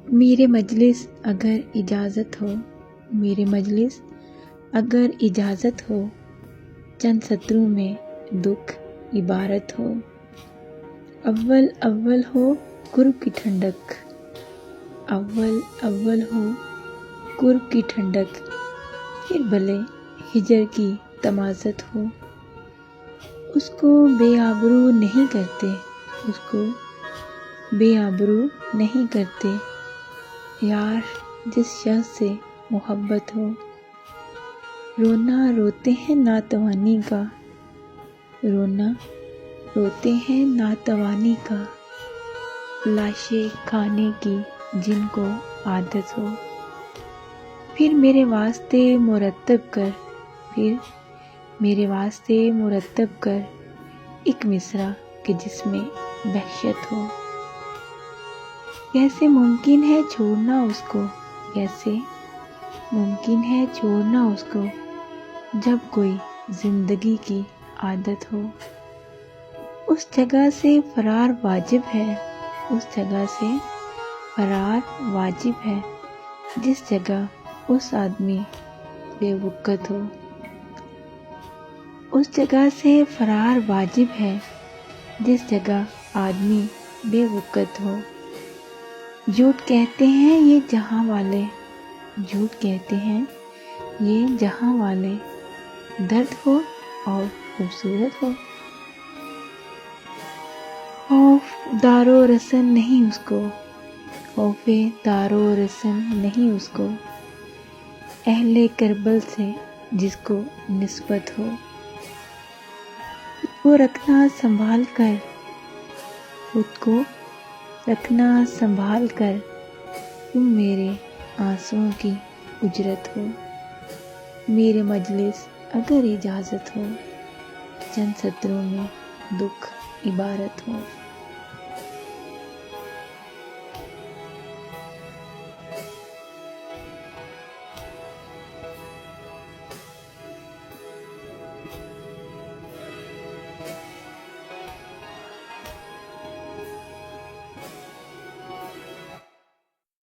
मेरे मजलिस अगर इजाज़त हो, मेरे मजलिस अगर इजाज़त हो, चंद सत्रों में दुख इबारत हो। अव्वल अव्वल हो कुर्ब की ठंडक, अव्वल अव्वल हो कुर्ब की ठंडक, फिर भले हिजर की तमाज़त हो। उसको बेआबरू नहीं करते, उसको बेआबरू नहीं करते, यार जिस शख्स से मोहब्बत हो। रोना रोते हैं नातवानी का, रोना रोते हैं नातवानी का, लाशें खाने की जिनको आदत हो। फिर मेरे वास्ते मुरत्तब कर, फिर मेरे वास्ते मुरत्तब कर एक मिसरा कि जिसमें बहशत हो। कैसे मुमकिन है छोड़ना उसको, कैसे मुमकिन है छोड़ना उसको, जब कोई जिंदगी की आदत हो। उस जगह से फरार वाजिब है, उस जगह से फरार वाजिब है, जिस जगह उस आदमी बेवकत हो। उस जगह से फरार वाजिब है, जिस जगह आदमी बेवकत हो। झूठ कहते हैं ये जहां वाले, झूठ कहते हैं ये जहां वाले, दर्द हो और खूबसूरत हो। खौफ दारो रसन नहीं उसको, खौफे दारो रसन नहीं उसको, अहले करबल से जिसको निस्बत हो। खुद को रखना संभाल कर, खुद को रखना संभाल कर, तुम मेरे आंसुओं की उजरत हो। मेरे मजलिस अगर इजाज़त हो, चंद सत्रों में दुख इबारत हो।